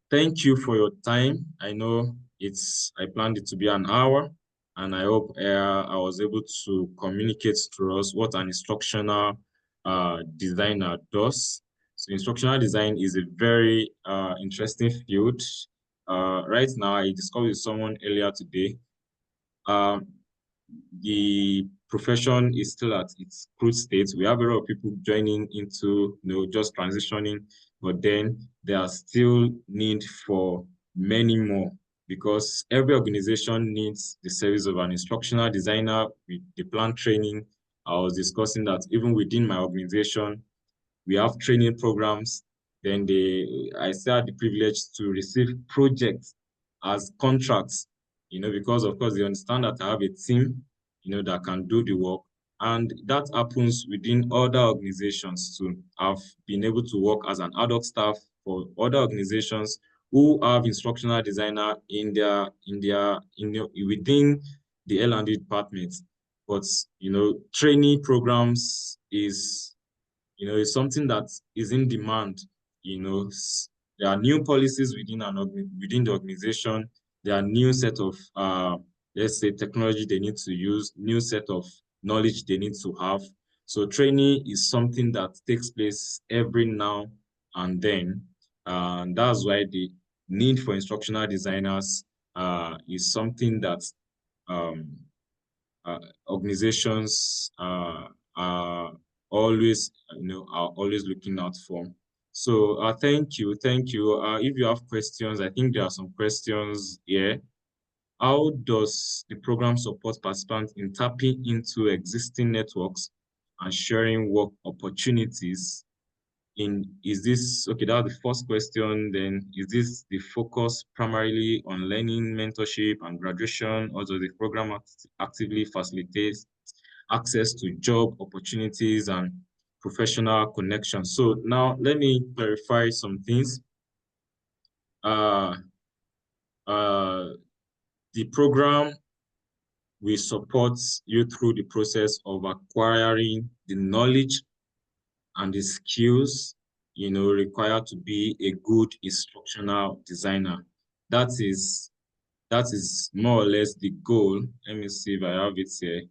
thank you for your time. I know I planned it to be an hour, and I hope I was able to communicate to us what an instructional designer does. So instructional design is a very interesting field. Right now, I discussed with someone earlier today. Um, the profession is still at its crude state. We have a lot of people joining into, just transitioning, but then there are still need for many more because every organization needs the service of an instructional designer with the plant training. I was discussing that even within my organization, we have training programs. Then I still had the privilege to receive projects as contracts, because of course they understand that I have a team, that can do the work. And that happens within other organizations too. I've been able to work as an ad hoc staff for other organizations who have instructional designer within the L&D department. But training programs is it's something that is in demand. There are new policies within the organization. There are new set of let's say technology they need to use, new set of knowledge they need to have. So training is something that takes place every now and then. And that's why the need for instructional designers is something that um, uh, organizations are always, are always looking out for. So thank you. If you have questions, I think there are some questions here. How does the program support participants in tapping into existing networks and sharing work opportunities? Is this okay? That was the first question. Then is this the focus primarily on learning, mentorship, and graduation, or does the program actively facilitate access to job opportunities and professional connections? So now let me clarify some things. Uh, uh, the program will support you through the process of acquiring the knowledge and the skills, required to be a good instructional designer. That is that is more or less the goal. Let me see if I have it here.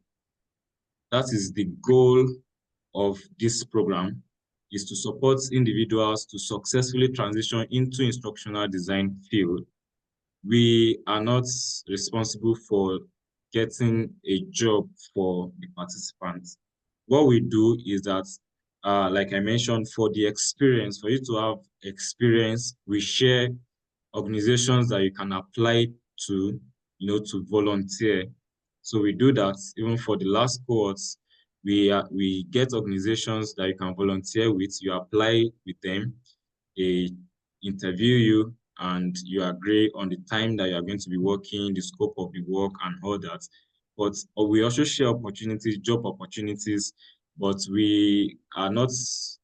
That is the goal of this program, is to support individuals to successfully transition into instructional design field. We are not responsible for getting a job for the participants. What we do is that, like I mentioned, for the experience, for you to have experience, we share organizations that you can apply to, to volunteer. So we do that even for the last cohorts. We get organizations that you can volunteer with. You apply with them, they interview you, and you agree on the time that you are going to be working, the scope of the work, and all that. But we also share opportunities, job opportunities, but we are not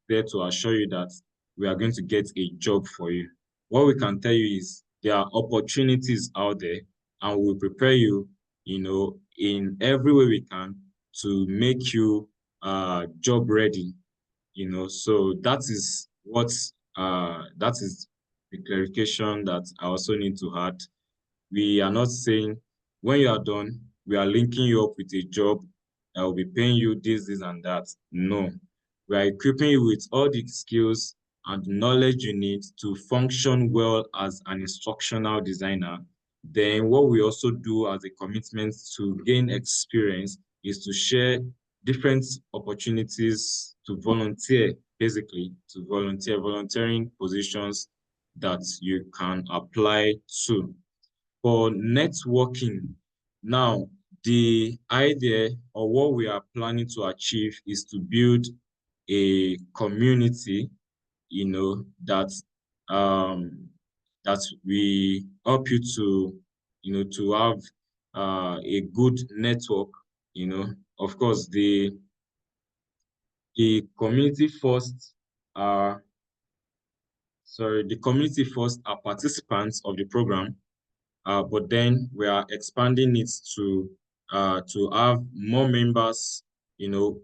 there to assure you that we are going to get a job for you. What we can tell you is there are opportunities out there, and we'll prepare you, in every way we can to make you job ready. So that is the clarification that I also need to add. We are not saying when you are done, we are linking you up with a job that will be paying you this, and that. No, we are equipping you with all the skills and knowledge you need to function well as an instructional designer. Then what we also do as a commitment to gain experience is to share different opportunities to volunteer, basically to volunteering positions that you can apply to. For networking, now the idea or what we are planning to achieve is to build a community, that we help you to, to have a good network. Of course, the community first are the community first are participants of the program, but then we are expanding it to have more members,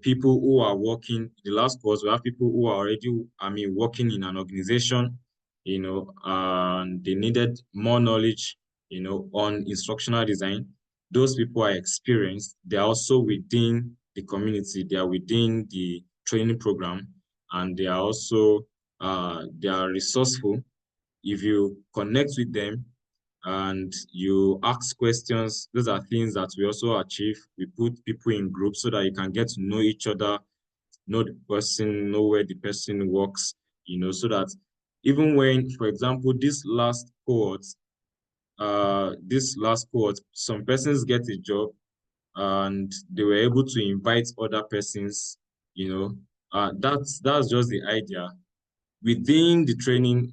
people who are working. The last course, we have people who are already, working in an organization, and they needed more knowledge, on instructional design. Those people are experienced. They are also within the community. They are within the training program, and they are also they are resourceful. If you connect with them and you ask questions, those are things that we also achieve. We put people in groups so that you can get to know each other, know the person, know where the person works, so that even when, for example, this last cohort, some persons get a job and they were able to invite other persons, that's just the idea. Within the training,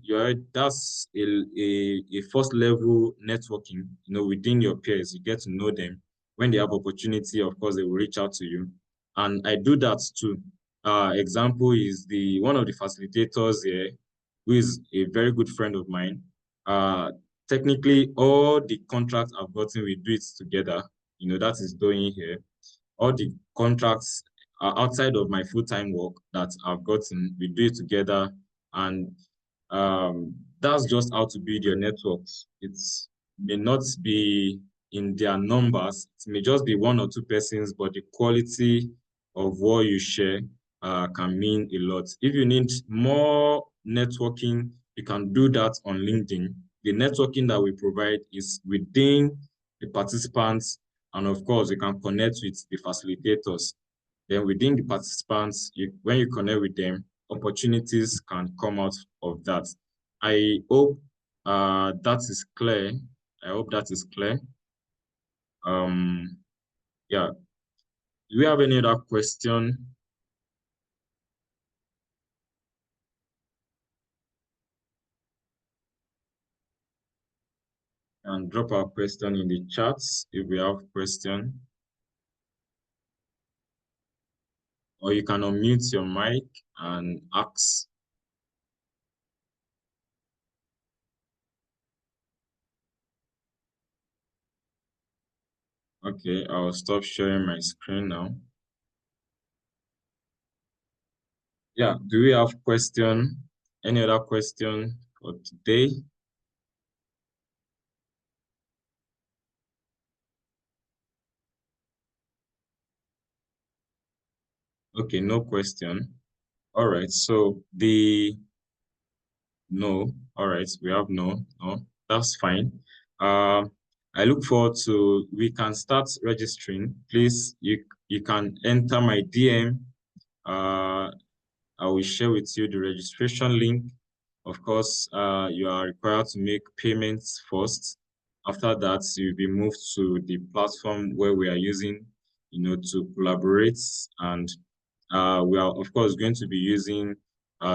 that's a first level networking, within your peers. You get to know them. When they have opportunity, of course, they will reach out to you. And I do that too. Example is the one of the facilitators here, who is a very good friend of mine. Uh, Technically, all the contracts I've gotten, we do it together. That is doing here. All the contracts are outside of my full-time work that I've gotten. We do it together, and that's just how to build your networks. It may not be in their numbers. It may just be one or two persons, but the quality of what you share can mean a lot. If you need more networking, you can do that on LinkedIn. The networking that we provide is within the participants, and of course, you can connect with the facilitators. Then within the participants, when you connect with them, opportunities can come out of that. I hope that is clear. I hope that is clear. Um, yeah. Do we have any other question? And drop our question in the chats if we have question. Or you can unmute your mic and ask. Okay, I'll stop sharing my screen now. Yeah, do we have question? Any other question for today? Okay, no question. All right, so the no. All right, we have no. No, that's fine. Uh, I look forward to we can start registering. Please, you can enter my DM. I will share with you the registration link. Of course, you are required to make payments first. After that, you'll be moved to the platform where we are using, to collaborate. And we are, of course, going to be using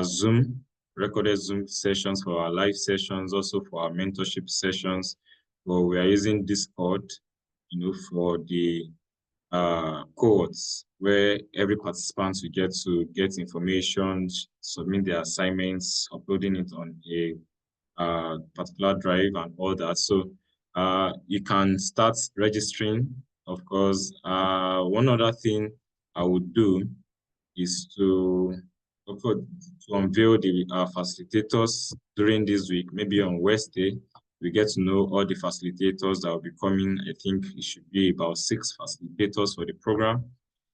Zoom, recorded Zoom sessions for our live sessions, also for our mentorship sessions. But we are using Discord, for the cohorts where every participant will get to get information, submit their assignments, uploading it on a particular drive and all that. So you can start registering. Of course, one other thing I would do is of course, to unveil the facilitators during this week, maybe on Wednesday. We get to know all the facilitators that will be coming. I think it should be about 6 facilitators for the program.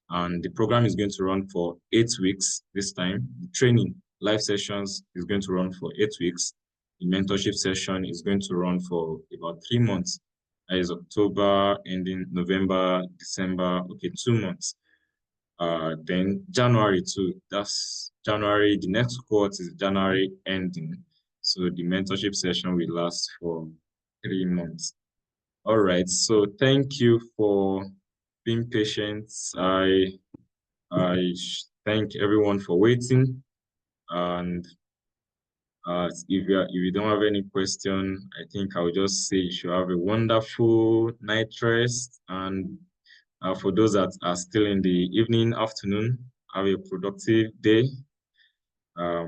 And the program is going to run for 8 weeks this time. The training, live sessions is going to run for 8 weeks. The mentorship session is going to run for about 3 months. That is October, ending November, December, okay, 2 months. Then January too. That's January. The next cohort is January ending. So the mentorship session will last for 3 months. All right. So thank you for being patient. I thank everyone for waiting. And if you don't have any question, I think I'll just say you should have a wonderful night rest. And for those that are still in the evening, afternoon, have a productive day.